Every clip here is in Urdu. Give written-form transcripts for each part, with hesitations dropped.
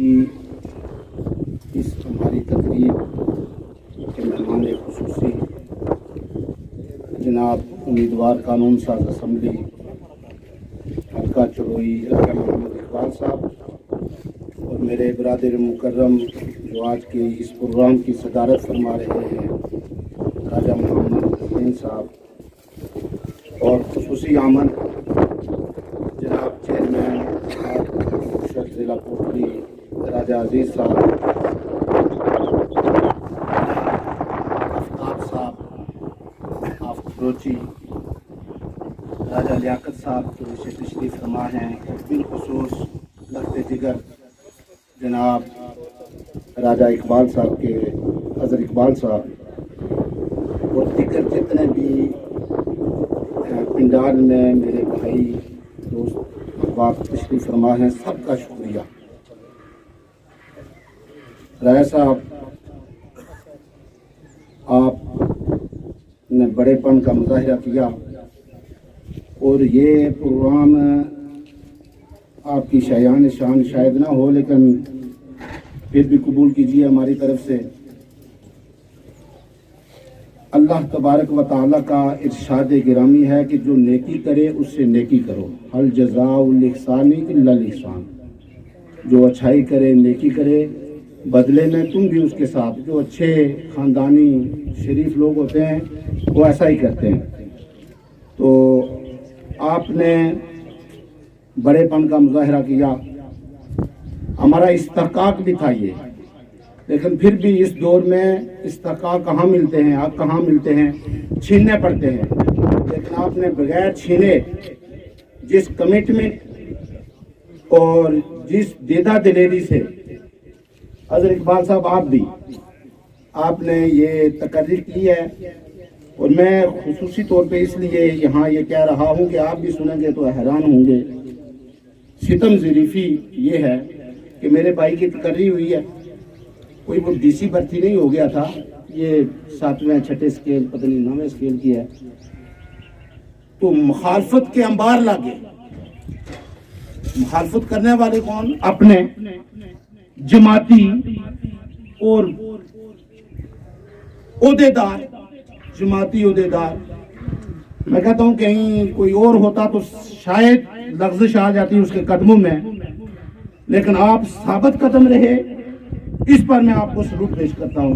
اس ہماری تقریب کے مہمان خصوصی جناب امیدوار قانون ساز اسمبلی حلقہ چڑوئی راجہ محمد اقبال صاحب اور میرے برادر مکرم جو آج کے اس پروگرام کی صدارت فرما رہے ہیں راجہ محمد حسین صاحب اور خصوصی آمد جناب چیئرمین ضلع کوٹلی راجہ عزیز صاحب، آفتاب صاحب، آفتاب روچی، راجہ لیاقت صاحب جو اسے تشریف فرما ہیں، اور بالخصوص لخت جگر جناب راجہ اقبال صاحب کے حضرت اقبال صاحب اور دیگر جتنے بھی پنڈال میں میرے بھائی دوست احباب تشریف فرما ہیں، سب کا شکریہ۔ راجہ صاحب، آپ نے بڑے پن کا مظاہرہ کیا اور یہ پروگرام آپ کی شایان شان شاید نہ ہو، لیکن پھر بھی قبول کیجیے ہماری طرف سے۔ اللہ تبارک و تعالیٰ کا ارشاد گرامی ہے کہ جو نیکی کرے اس سے نیکی کرو، هل جزاء الاحسان الا الاحسان، جو اچھائی کرے نیکی کرے بدلے میں تم بھی اس کے ساتھ۔ جو اچھے خاندانی شریف لوگ ہوتے ہیں وہ ایسا ہی کرتے ہیں۔ تو آپ نے بڑے پن کا مظاہرہ کیا، ہمارا استحقاق بھی تھا یہ، لیکن پھر بھی اس دور میں استحقاق کہاں ملتے ہیں، آپ کہاں ملتے ہیں، چھیننے پڑتے ہیں، لیکن آپ نے بغیر چھینے جس کمٹمنٹ اور جس دیدہ دلیری سے حضرت اقبال صاحب آپ نے یہ تقریر کی ہے، اور میں خصوصی طور پہ اس لیے یہاں یہ کہہ رہا ہوں کہ آپ بھی سنیں گے تو حیران ہوں گے۔ ستم ظریفی یہ ہے کہ میرے بھائی کی تقریر ہوئی ہے، کوئی وہ ڈی سی بھرتی نہیں ہو گیا تھا، یہ 7ویں 6ٹھے اسکیل پتہ نہیں 9ویں اسکیل کی ہے، تو مخالفت کے انبار لاگے۔ مخالفت کرنے والے کون؟ اپنے جماعتی اور عہدیدار، جماعتی عہدیدار۔ میں کہتا ہوں کہیں کوئی اور ہوتا تو شاید لغزش آ جاتی اس کے قدموں میں، لیکن آپ ثابت قدم رہے، اس پر میں آپ کو سلوٹ پیش کرتا ہوں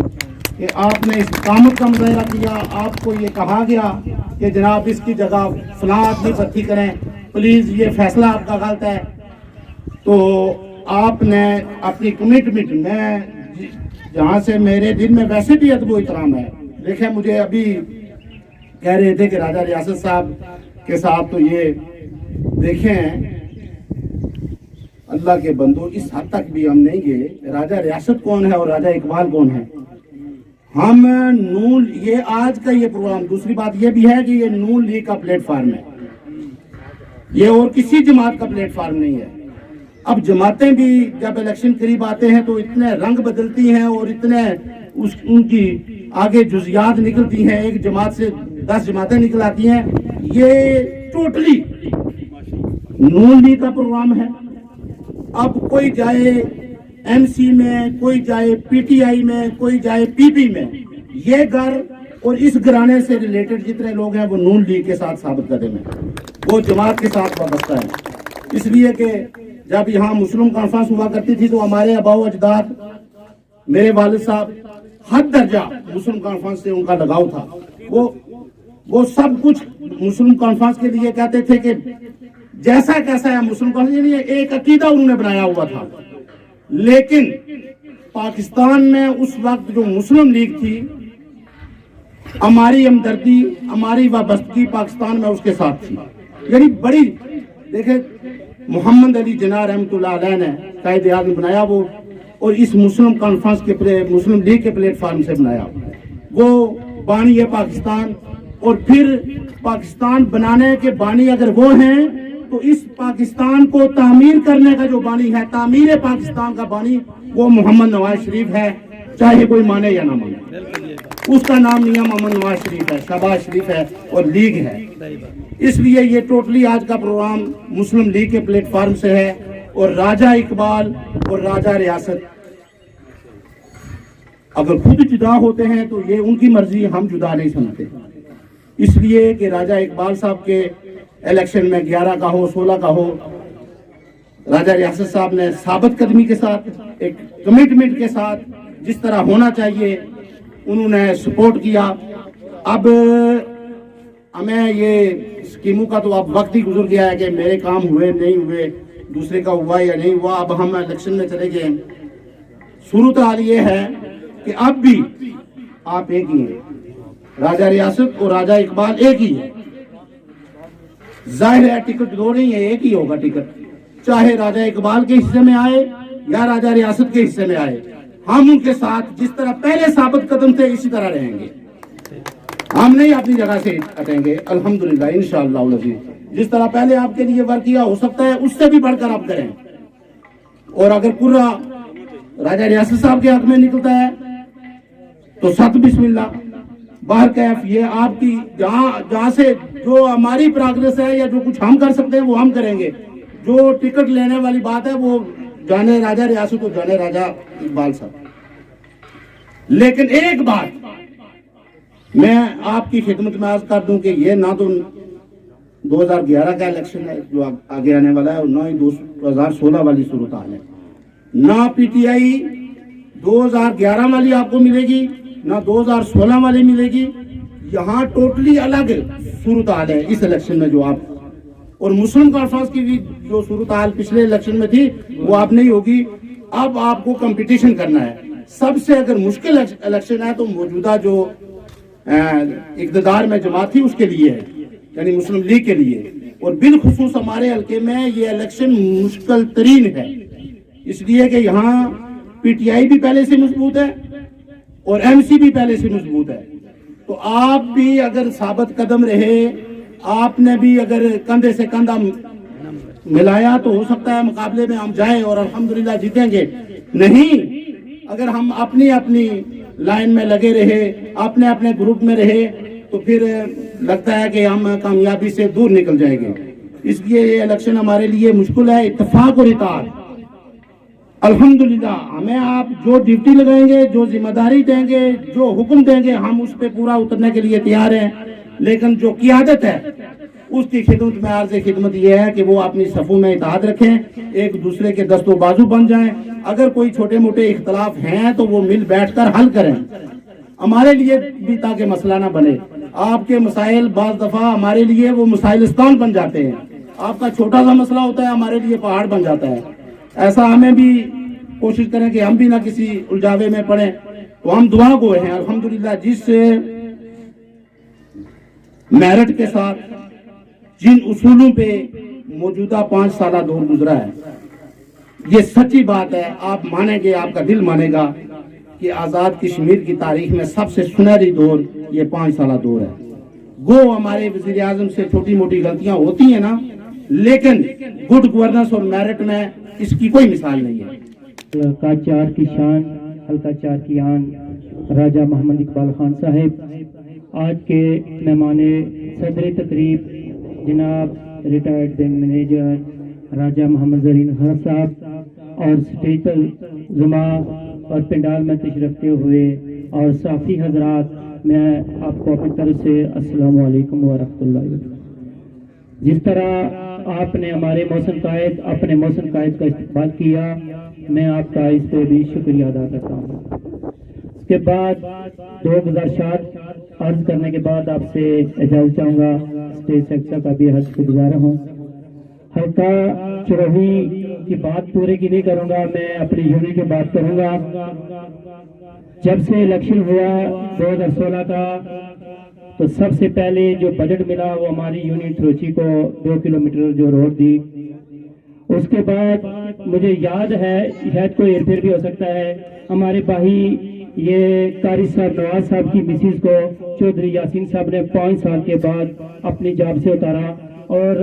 کہ آپ نے استقامت کا مظاہرہ کیا۔ آپ کو یہ کہا گیا کہ جناب اس کی جگہ فلاں آدمی بھرتی کریں، پلیز یہ فیصلہ آپ کا غلط ہے، تو آپ نے اپنی کمٹمنٹ، میں جہاں سے میرے دل میں ویسے بھی ادب و احترام ہے، دیکھیں مجھے ابھی کہہ رہے تھے کہ راجہ ریاست صاحب کے ساتھ تو یہ دیکھیں اللہ کے بندو، اس حد تک بھی ہم نہیں گئے۔ راجہ ریاست کون ہے اور راجہ اقبال کون ہے؟ ہم نون، یہ آج کا یہ پروگرام، دوسری بات یہ بھی ہے کہ یہ نون لیگ کا پلیٹ فارم ہے، یہ اور کسی جماعت کا پلیٹ فارم نہیں ہے۔ اب جماعتیں بھی جب الیکشن قریب آتے ہیں تو اتنے رنگ بدلتی ہیں اور اتنے ان کی آگے جزیات نکلتی ہیں، ایک جماعت سے 10 جماعتیں نکل آتی ہیں۔ یہ ٹوٹلی نون لیگ کا پروگرام ہے۔ اب کوئی جائے ایم سی میں، کوئی جائے پی ٹی آئی میں، کوئی جائے پی پی میں، یہ گھر اور اس گھرانے سے ریلیٹڈ جتنے لوگ ہیں وہ نون لیگ کے ساتھ ثابت قدم ہیں، وہ جماعت کے ساتھ وابستہ ہے۔ اس لیے کہ جب یہاں مسلم کانفرنس ہوا کرتی تھی تو ہمارے آباء و اجداد، میرے والد صاحب حد درجہ مسلم کانفرنس سے ان کا لگاؤ تھا، وہ سب کچھ مسلم کانفرنس کے لیے کہتے تھے کہ جیسا کیسا ہے مسلم کانفرنس، یعنی ایک عقیدہ انہوں نے بنایا ہوا تھا۔ لیکن پاکستان میں اس وقت جو مسلم لیگ تھی، ہماری ہمدردی، ہماری وابستگی پاکستان میں اس کے ساتھ تھی، یعنی بڑی، دیکھیں محمد علی جناح رحمۃ اللہ علیہ نے قائد اعظم بنایا وہ، اور اس مسلم کانفرنس کے مسلم لیگ کے پلیٹ فارم سے بنایا، وہ بانی ہے پاکستان۔ اور پھر پاکستان بنانے کے بانی اگر وہ ہیں تو اس پاکستان کو تعمیر کرنے کا جو بانی ہے، تعمیر پاکستان کا بانی، وہ محمد نواز شریف ہے، چاہے کوئی مانے یا نہ مانے۔ اس کا نام میاں محمد نواز شریف ہے، شہباز شریف ہے اور لیگ ہے۔ اس لیے یہ ٹوٹلی آج کا پروگرام مسلم لیگ کے پلیٹ فارم سے ہے، اور راجہ اقبال اور راجہ ریاست اگر خود جدا ہوتے ہیں تو یہ ان کی مرضی، ہم جدا نہیں سمجھتے. اس لیے کہ راجہ اقبال صاحب کے الیکشن میں 11 کا ہو 16 کا ہو، راجہ ریاست صاحب نے ثابت قدمی کے ساتھ ایک کمٹمنٹ کے ساتھ جس طرح ہونا چاہیے انہوں نے سپورٹ کیا. اب ہمیں یہ اسکیموں کا تو اب وقت ہی گزر گیا ہے کہ میرے کام ہوئے نہیں ہوئے، دوسرے کا ہوا یا نہیں ہوا. اب ہم الیکشن میں چلے گئے. صورتحال یہ ہے کہ اب بھی آپ ایک ہی ہیں، راجہ ریاست اور راجہ اقبال ایک ہی ہے. ظاہر ہے ٹکٹ دو نہیں ہے، ایک ہی ہوگا ٹکٹ، چاہے راجہ اقبال کے حصے میں آئے یا راجہ ریاست کے حصے میں آئے. ہم ان کے ساتھ جس طرح پہلے ثابت قدم تھے اسی طرح رہیں گے. ہم نہیں اپنی جگہ سے ہٹیں گے الحمدللہ انشاءاللہ العزیز. جس طرح پہلے آپ کے لیے ورک کیا، ہو سکتا ہے اس سے بھی بڑھ کر آپ کریں. اور اگر پورا راجہ ریاست صاحب کے حق میں نکلتا ہے تو ست بسم اللہ. باہر کیف یہ آپ کی جہاں سے جو ہماری پروگریس ہے یا جو کچھ ہم کر سکتے ہیں وہ ہم کریں گے. جو ٹکٹ لینے والی بات ہے وہ جانے راجہ ریاست اور جانے راجہ اقبال صاحب. لیکن ایک بات میں آپ کی خدمت میں عرض کر دوں کہ یہ نہ تو 2011 کا الیکشن ہے جو آگے آنے والا ہے، اور نہ ہی 2016 والی صورتحال ہے. نہ پی ٹی آئی 2011 والی آپ کو ملے گی، نہ 2016 والی ملے گی. یہاں ٹوٹلی الگ صورتحال ہے اس الیکشن میں جو آپ، اور مسلم کانفرنس کی بھی جو صورتحال پچھلے الیکشن میں تھی وہ آپ نہیں ہوگی. اب آپ کو کمپٹیشن کرنا ہے. سب سے اگر مشکل الیکشن ہے تو موجودہ جو اقتدار میں جماعت تھی اس کے لیے ہے، یعنی مسلم لیگ کے لیے. اور بالخصوص ہمارے حلقے میں یہ الیکشن مشکل ترین ہے، اس لیے کہ یہاں پی ٹی آئی بھی پہلے سے مضبوط ہے اور ایم سی بھی پہلے سے مضبوط ہے. تو آپ بھی اگر ثابت قدم رہے، آپ نے بھی اگر کندھے سے کندھا ملایا تو ہو سکتا ہے مقابلے میں ہم جائیں اور الحمدللہ جیتیں گے. نہیں، اگر ہم اپنی اپنی لائن میں لگے رہے، اپنے اپنے گروپ میں رہے تو پھر لگتا ہے کہ ہم کامیابی سے دور نکل جائیں گے. اس لیے یہ الیکشن ہمارے لیے مشکل ہے. اتفاق اور اطاعت الحمدللہ ہمیں آپ جو ڈیوٹی لگائیں گے، جو ذمہ داری دیں گے، جو حکم دیں گے، ہم اس پہ پورا اترنے کے لیے تیار ہیں. لیکن جو قیادت ہے اس کی خدمت میں عرض خدمت یہ ہے کہ وہ اپنی صفوں میں اتحاد رکھیں، ایک دوسرے کے دست و بازو بن جائیں. اگر کوئی چھوٹے موٹے اختلاف ہیں تو وہ مل بیٹھ کر حل کریں، ہمارے لیے بھی تاکہ مسئلہ نہ بنے. آپ کے مسائل بعض دفعہ ہمارے لیے وہ مسائلستان بن جاتے ہیں. آپ کا چھوٹا سا مسئلہ ہوتا ہے ہمارے لیے پہاڑ بن جاتا ہے. ایسا ہمیں بھی کوشش کریں کہ ہم بھی نہ کسی الجھاوے میں پڑیں. تو ہم دعا گو ہیں الحمدللہ. جس میرٹ کے ساتھ جن اصولوں پہ موجودہ 5 سالہ دور گزرا ہے، یہ سچی بات ہے. آپ مانیں گے، آپ کا دل مانے گا کہ آزاد کشمیر کی تاریخ میں سب سے سنہری دور یہ 5 سالہ دور ہے. گو ہمارے وزیر اعظم سے چھوٹی موٹی غلطیاں ہوتی ہیں نا، لیکن گڈ گورننس اور میرٹ میں اس کی کوئی مثال نہیں ہے. حلقہ 4 کی شان، حلقہ 4 کی آن راجہ محمد اقبال خان صاحب. آج کے مہمان صدر تقریب جناب ریٹائرڈ بینک مینیجر راجہ محمد زرین خان صاحب، اور اسٹیج پر زما اور پنڈال میں تشریف رکھتے ہوئے اور صحافی حضرات، میں آپ کو اپنی طرف سے السلام علیکم ورحمۃ اللہ وبرکاتہ. جس طرح آپ نے ہمارے موسم قائد، اپنے موسم قائد کا استقبال کیا، میں آپ کا اس پہ بھی شکریہ ادا کرتا ہوں. اس کے بعد 2 گزارشات عرض کرنے کے بعد آپ سے اجازت چاہوں گا. اسٹیج سیکٹر کا بھی حج گزار ہوں. حلقہ چروہی کی بات پورے کی نہیں کروں گا، میں اپنی یونٹ کی بات کروں گا. جب سے الیکشن ہوا 2016 کا تو سب سے پہلے جو بجٹ ملا وہ ہماری یونٹ تھروچی کو 2 کلومیٹر جو روڈ دی. اس کے بعد مجھے یاد ہے، شاید کوئی پھر بھی ہو سکتا ہے، ہمارے بھائی یہ قاری صاحب نواز صاحب کی مسز کو چودھری یاسین صاحب نے 5 سال کے بعد اپنی جاب سے اتارا، اور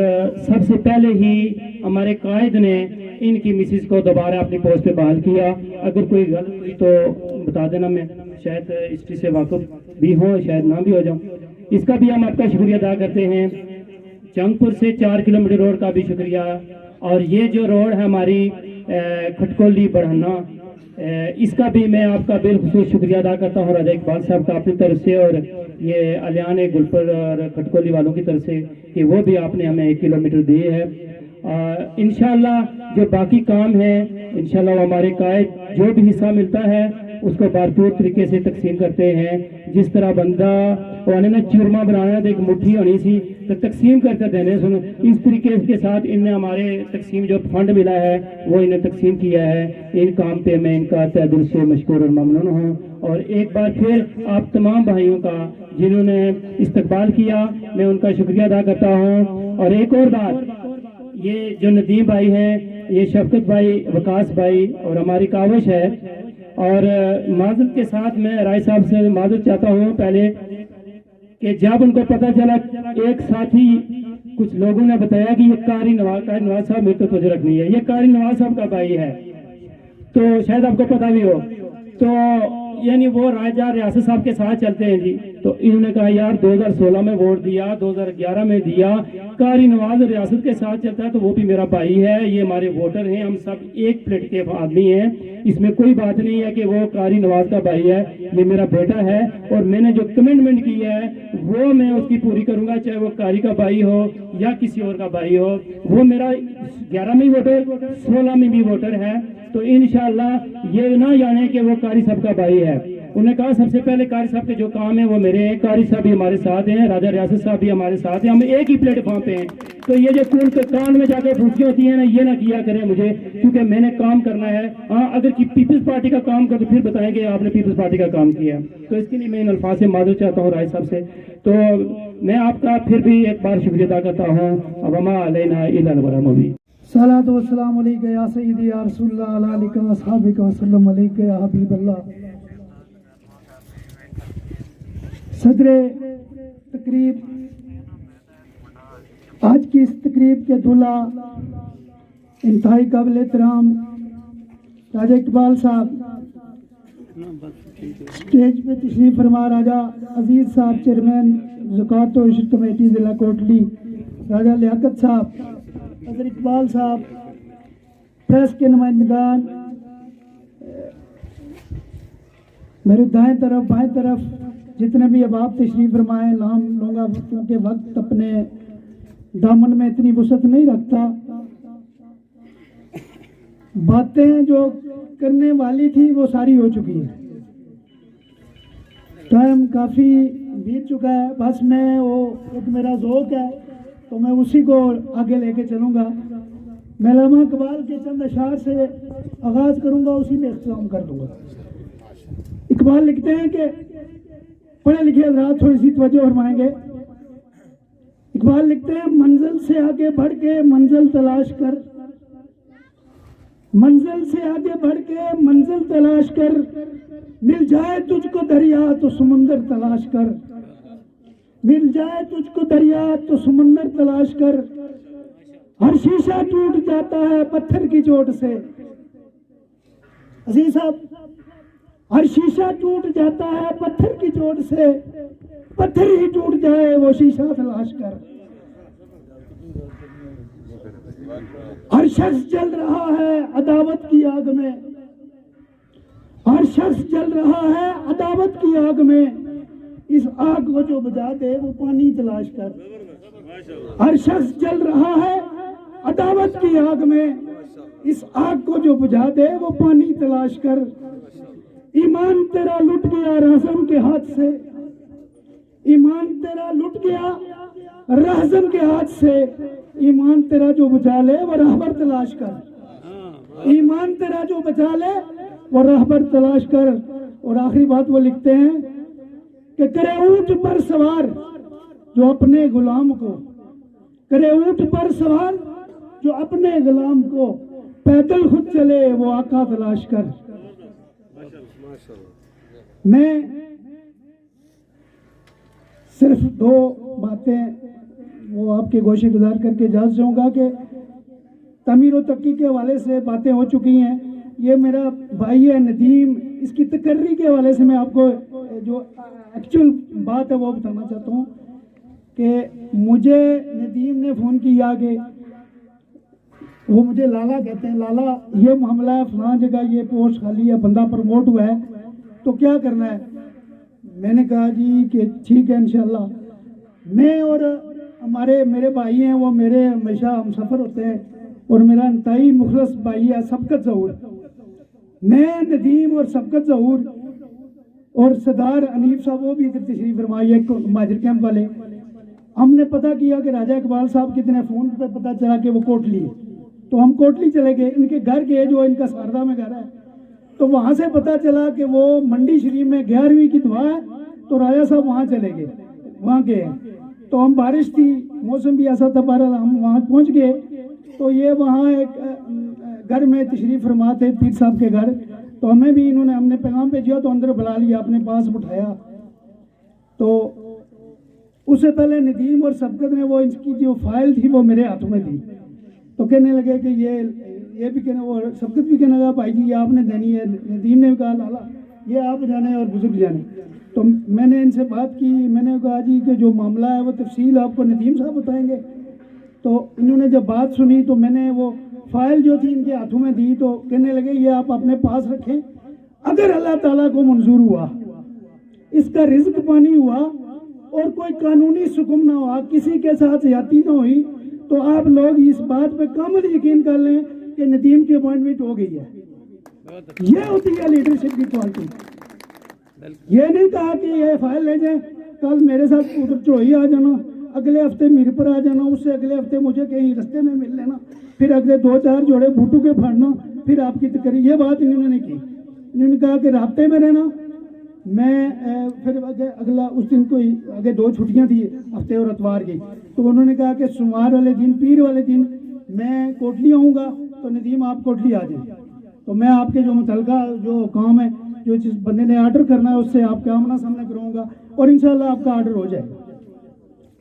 سب سے پہلے ہی ہمارے قائد نے ان کی مسز کو دوبارہ اپنی پوسٹ پہ بحال کیا. اگر کوئی غلط ہوئی تو بتا دینا، میں شاید ہسٹری سے واقف بھی ہوں، شاید نہ بھی ہو جاؤں. اس کا بھی ہم آپ کا شکریہ ادا کرتے ہیں. جنگ پور سے 4 کلومیٹر روڈ کا بھی شکریہ، اور یہ جو روڈ ہے ہماری کھٹکولی بڑھنا، اس کا بھی میں آپ کا بالخصوص شکریہ ادا کرتا ہوں راجہ اقبال صاحب کا اپنی طرف سے، اور یہ الیان گلپر اور کھٹکولی والوں کی طرف سے کہ وہ بھی آپ نے ہمیں 1 کلومیٹر دیے ہے۔ انشاءاللہ جو باقی کام ہے انشاءاللہ وہ ہمارے قائد جو بھی حصہ ملتا ہے اس کو بھرپور طریقے سے تقسیم کرتے ہیں۔ جس طرح بندہ نا چورما بنانا تو ایک مٹھی ہونی سی تو تقسیم کر کے دینے سن، اس طریقے کے ساتھ ان نے ہمارے تقسیم جو فنڈ ملا ہے وہ انہیں تقسیم کیا ہے۔ ان کام پہ میں ان کا تہ دل سے مشکور اور ممنون ہوں، اور ایک بار پھر آپ تمام بھائیوں کا جنہوں نے استقبال کیا میں ان کا شکریہ ادا کرتا ہوں۔ اور ایک اور بات، یہ جو ندیم بھائی ہیں، یہ شفقت بھائی، وکاس بھائی اور ہماری کاوش ہے، اور معذرت کے ساتھ میں رائے صاحب سے معذرت چاہتا ہوں پہلے کہ جب ان کو پتہ چلا ایک ساتھی کچھ لوگوں نے بتایا کہ یہ قاری نواز صاحب میرے تو توجہ رکھنی ہے، یہ قاری نواز صاحب کا بھائی ہے، تو شاید آپ کو پتہ بھی ہو، تو یعنی وہ راجہ ریاست صاحب کے ساتھ چلتے ہیں جی۔ تو انہوں نے کہا یار 2016 میں ووٹ دیا، 2011 میں دیا، قاری نواز ریاست کے ساتھ چلتا ہے تو وہ بھی میرا بھائی ہے، یہ ہمارے ووٹر ہیں، ہم سب ایک پلیٹ کے آدمی ہیں، اس میں کوئی بات نہیں ہے کہ وہ قاری نواز کا بھائی ہے، یہ میرا بیٹا ہے، اور میں نے جو کمٹمنٹ کی ہے وہ میں اس کی پوری کروں گا، چاہے وہ قاری کا بھائی ہو یا کسی اور کا بھائی ہو۔ وہ میرا 11 میں ووٹر، 16 میں بھی ووٹر ہے، تو انشاءاللہ یہ نہ جانے کہ وہ قاری صاحب کا بھائی ہے۔ انہوں نے کہا سب سے پہلے قاری صاحب کے جو کام ہیں وہ میرے ہیں، قاری صاحب بھی ہمارے ساتھ ہیں، راجہ ریاست صاحب بھی ہمارے ساتھ ہیں، ہم ایک ہی پلیٹ فارم پہ ہیں۔ تو یہ جو کان میں جا کے پھوسیاں ہوتی ہیں نا، یہ نہ کیا کریں مجھے، کیونکہ میں نے کام کرنا ہے۔ ہاں اگر پیپلز پارٹی کا کام کرو تو پھر بتائیں گے آپ نے پیپلز پارٹی کا کام کیا، تو اس کے لیے میں ان الفاظ سے معذرت چاہتا ہوں رائے صاحب سے۔ تو میں آپ کا پھر بھی ایک بار شکریہ ادا کرتا ہوں۔ وما علینا الا البلاغ المبین۔ صلاۃ و السلام علیکہ یا سیدی یا رسول اللہ علیہ آلہ و اصحابہ وسلم، علیکہ یا حبیب اللہ۔ صدر تقریب، آج کی اس تقریب کے دولہ انتہائی قابل احترام راجہ اقبال صاحب، اسٹیج پہ تشریف فرما راجہ عزیز صاحب چیئرمین زکوٰۃ و عشر کمیٹی ضلع کوٹلی، راجہ لیاقت صاحب، حضرت اقبال صاحب، پریس کے نمائندگان، میرے دائیں طرف بائیں طرف جتنے بھی احباب تشریف فرمائے، نام لوں گا کیونکہ وقت اپنے دامن میں اتنی وسعت نہیں رکھتا۔ باتیں جو کرنے والی تھی وہ ساری ہو چکی ہیں، ٹائم کافی بیت چکا ہے، بس میں وہ ایک میرا ذوق ہے تو میں اسی کو آگے لے کے چلوں گا۔ میں علامہ اقبال کے چند اشعار سے آغاز کروں گا، اسی میں اختتام کر دوں گا۔ اقبال لکھتے ہیں کہ پڑھے لکھے حضرات تھوڑی سی توجہ فرمائیں گے۔ اقبال لکھتے ہیں منزل سے آگے بڑھ کے منزل تلاش کر، منزل سے آگے بڑھ کے منزل تلاش کر، مل جائے تجھ کو دریا تو سمندر تلاش کر، مل جائے تجھ کو دریا تو سمندر تلاش کر، ہر شیشہ ٹوٹ جاتا ہے پتھر کی چوٹ سے۔ عزیز صاحب، ہر شیشہ ٹوٹ جاتا ہے پتھر کی چوٹ سے، پتھر ہی ٹوٹ جائے وہ شیشہ تلاش کر۔ ہر شخص جل رہا ہے عداوت کی آگ میں، ہر شخص جل رہا ہے عداوت کی آگ میں، اس آگ کو جو بجھا دے وہ پانی تلاش کر۔ ہر شخص جل رہا ہے عداوت کی آگ میں، اس آگ کو جو بجھا دے وہ پانی تلاش کر۔ ایمان تیرا لٹ گیا رہزن کے ہاتھ سے، ایمان تیرا لٹ گیا رہزن کے ہاتھ سے، ایمان تیرا جو بچا لے وہ راہبر تلاش کر، ایمان تیرا جو بچا لے وہ راہبر تلاش کر۔ اور آخری بات وہ لکھتے ہیں کہ کرے اونٹ پر سوار جو اپنے غلام کو، کرے اونٹ پر سوار جو اپنے غلام کو، پیدل خود چلے وہ آقا تلاش کر۔ میں صرف دو باتیں وہ آپ کے گوشے گزار کر کے اجازت چاہوں گا کہ تعمیر و ترقی کے حوالے سے باتیں ہو چکی ہیں۔ یہ میرا بھائی ہے ندیم، اس کی تقرری کے حوالے سے میں آپ کو جو ایکچوئل بات ہے وہ بتانا چاہتا ہوں کہ مجھے ندیم نے فون کیا کہ وہ مجھے لالا کہتے ہیں، لالا یہ معاملہ ہے، فلاں جگہ یہ پوسٹ خالی ہے، بندہ پروموٹ ہوا ہے، تو کیا کرنا ہے؟ میں نے کہا جی کہ ٹھیک ہے انشاءاللہ۔ میں اور میرے بھائی ہیں، وہ میرے ہمیشہ ہم سفر ہوتے ہیں، اور میرا انتہائی مخلص بھائی ہے سبقت ظہور، میں ندیم اور سبقت ظہور اور سردار انیف صاحب وہ بھی ادھر تشریف فرمائی ہے مہاجر کیمپ والے، ہم نے پتہ کیا کہ راجہ اقبال صاحب کتنے فون پہ پتہ چلا کہ وہ کوٹلی ہے، تو ہم کوٹلی چلے گئے، ان کے گھر گئے جو ان کا ساردہ میں گھر ہے، تو وہاں سے پتہ چلا کہ وہ منڈی شریف میں 11ویں کی دعا ہے، تو راجہ صاحب وہاں چلے گئے، وہاں گئے، تو ہم بارش تھی، موسم بھی ایسا تھا، بہرحال ہم وہاں پہنچ گئے، تو یہ وہاں ایک گھر میں تشریف فرما تھے پیر صاحب کے گھر، تو ہمیں بھی ہم نے پیغام بھیجا تو اندر بلا لیا، اپنے پاس بٹھایا، تو اس سے پہلے ندیم اور سبقت نے وہ ان کی جو فائل تھی وہ میرے ہاتھوں میں تھی، تو کہنے لگے کہ یہ بھی کہنے، وہ سبقت بھی کہنے لگا بھائی جی یہ آپ نے دینی ہے، ندیم نے بھی کہا لالا یہ آپ جانے اور بزرگ جانے، تو میں نے ان سے بات کی، میں نے کہا جی کہ جو معاملہ ہے وہ تفصیل آپ کو ندیم صاحب بتائیں گے، تو انہوں نے جب بات سنی تو میں نے وہ فائل جو تھی ان کے ہاتھوں میں دی، تو کہنے لگے یہ آپ اپنے پاس رکھیں، اگر اللہ تعالیٰ کو منظور ہوا، اس کا رزق پانی ہوا اور کوئی قانونی حکم نہ ہوا، کسی کے ساتھ زیادتی نہ ہوئی، تو آپ لوگ اس بات پہ کامل یقین کر لیں کہ ندیم کی اپوائنٹمنٹ ہو گئی ہے۔ یہ ہوتی ہے لیڈرشپ کی کوالٹی۔ یہ نہیں کہا کہ یہ فائل لے جائیں، کل میرے ساتھ ادھر چوئی آ جانا، اگلے ہفتے میر پر آ جانا، اس سے اگلے ہفتے مجھے کہیں رستے میں مل لینا، پھر اگلے 2-4 جوڑے بھوٹو کے پھاڑنا، پھر آپ کی تقریر، یہ بات انہوں نے نہیں کی۔ انہوں نے کہا کہ رابطے میں رہنا، میں پھر اگلا اس دن کوئی آگے 2 چھٹیاں تھی ہفتے اور اتوار کی، تو انہوں نے کہا کہ سوموار والے دن، پیر والے دن میں کوٹلی آؤں گا، تو ندیم آپ کوٹلی آ جائیں، تو میں آپ کے جو متعلقہ جو کام ہے، جو جس بندے نے آرڈر کرنا ہے اس سے آپ کا آمنا سامنا کراؤں گا، اور انشاءاللہ آپ کا آرڈر ہو جائے گا۔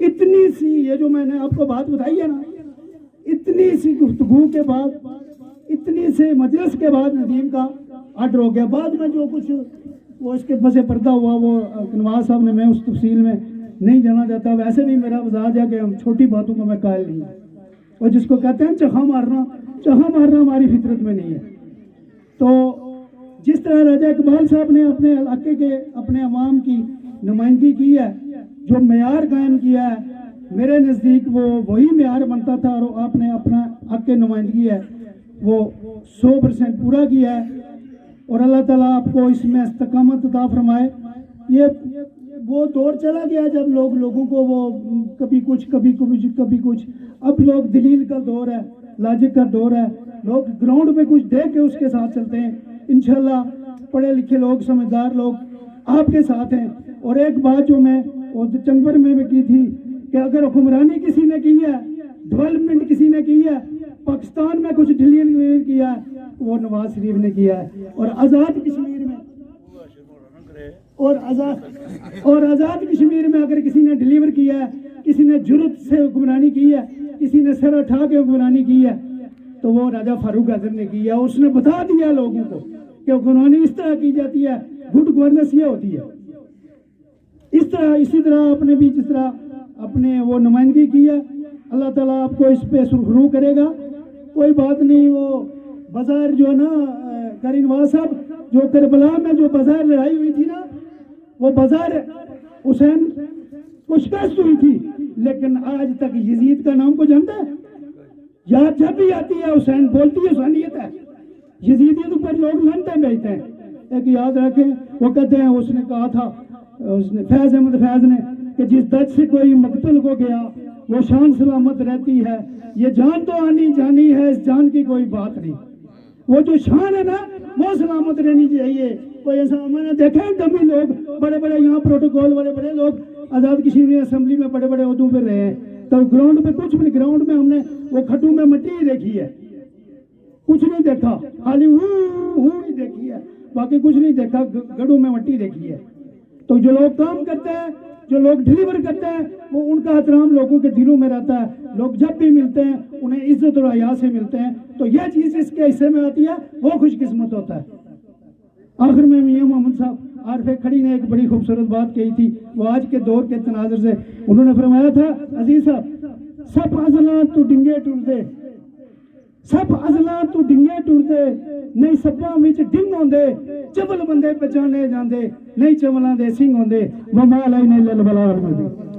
اتنی سی یہ جو میں نے آپ کو بات بتائی ہے نا، اتنی سی گفتگو کے بعد، اتنی سے مجلس کے بعد ندیم کا آرڈر ہو گیا۔ بعد میں جو کچھ وہ اس کے پس پردہ ہوا، وہ نواز صاحب نے، میں اس تفصیل میں نہیں جانا چاہتا، ویسے بھی میرا مزاج ہے کہ ہم چھوٹی باتوں کو میں قائل نہیں ہوں، اور جس کو کہتے ہیں چہا مارنا ہماری فطرت میں نہیں ہے۔ تو جس طرح راجہ اقبال صاحب نے اپنے علاقے کے اپنے عوام کی نمائندگی کی ہے، جو معیار قائم کیا ہے، میرے نزدیک وہ وہی معیار بنتا تھا، اور آپ نے اپنا حق کی نمائندگی ہے وہ 100% پورا کیا ہے، اور اللہ تعالیٰ آپ کو اس میں استقامت عطا فرمائے۔ یہ وہ دور چلا گیا جب لوگوں کو وہ کبھی کچھ، اب لوگ دلیل کا دور ہے، لاجک کا دور ہے، لوگ گراؤنڈ پہ کچھ دیکھ کے اس کے ساتھ چلتے ہیں۔ انشاءاللہ پڑھے لکھے لوگ، سمجھدار لوگ آپ کے ساتھ ہیں۔ اور ایک بات جو میں چنبر میں بھی کی تھی کہ اگر حکمرانی کسی نے کی ہے، ڈیولپمنٹ کسی نے کی ہے، پاکستان میں کچھ ڈیلیور کیا ہے، وہ نواز شریف نے کیا ہے، اور آزاد کشمیر میں آزاد کشمیر میں اگر کسی نے ڈیلیور کیا ہے، کسی نے جرت سے حکمرانی کی ہے، کسی نے سر اٹھا کے حکمرانی کی ہے، تو وہ راجہ فاروق اعظم نے کی ہے۔ اس نے بتا دیا لوگوں کو کہ حکمرانی اس طرح کی جاتی ہے، گڈ گورننس یہ ہوتی ہے۔ اسی طرح آپ نے بھی جس طرح اپنے وہ نمائندگی کی ہے، اللہ تعالیٰ آپ کو اس پہ سرخرو کرے گا۔ کوئی بات نہیں، وہ بازار جو ہے نا قاری نواز صاحب، جو کربلا میں جو بازار لڑائی ہوئی تھی نا، وہ بازار حسین کو شکست ہوئی تھی، لیکن آج تک یزید کا نام کو جانتا ہے؟ یاد جب بھی آتی ہے حسین بولتی ہے حسینیت ہے، یزیدیت پر لوگ لنٹیں بیچتے ہیں۔ ایک یاد رکھیں، وہ کہتے ہیں اس نے کہا تھا، اس نے فیض احمد فیض نے، کہ جس دج سے کوئی مقتل کو گیا وہ شان سلامت رہتی ہے، یہ جان تو آنی جانی ہے، اس جان کی کوئی بات نہیں۔ وہ جو شان ہے نا وہ سلامت رہنی چاہیے۔ کوئی ایسا میں نے دیکھا ہے ڈمی لوگ، بڑے بڑے یہاں پروٹوکول بڑے لوگ آزاد کشمیر اسمبلی میں بڑے عہدوں پہ رہے ہیں، تو گراؤنڈ میں کچھ بھی، گراؤنڈ میں ہم نے وہ کھٹو میں مٹی ہی دیکھی ہے، کچھ نہیں دیکھا، خالی ہی دیکھی ہے، باقی کچھ نہیں دیکھا، گڑھوں میں مٹی دیکھی ہے۔ تو جو لوگ کام کرتے ہیں، جو لوگ ڈیلیور کرتے ہیں، وہ ان کا احترام لوگوں کے دلوں میں رہتا ہے، لوگ جب بھی ملتے ہیں انہیں عزت اور حیا سے ملتے ہیں، تو یہ چیز اس کے حصے میں آتی ہے، وہ خوش قسمت ہوتا ہے۔ آخر میں میاں محمد صاحب عارف کھڑی نے ایک بڑی خوبصورت بات کہی تھی، وہ آج کے دور کے تناظر سے انہوں نے فرمایا تھا، عزیز صاحب سب ازلاں تو ڈنگے ٹوٹتے سب ازلاں تو ڈنگے ٹرتے نہیں سباں وچ ڈنگ ہوندے چول بندے پہچانے جاندے نہیں چولاں دے سنگ ہوندے وما علینا الا البلاغ المبین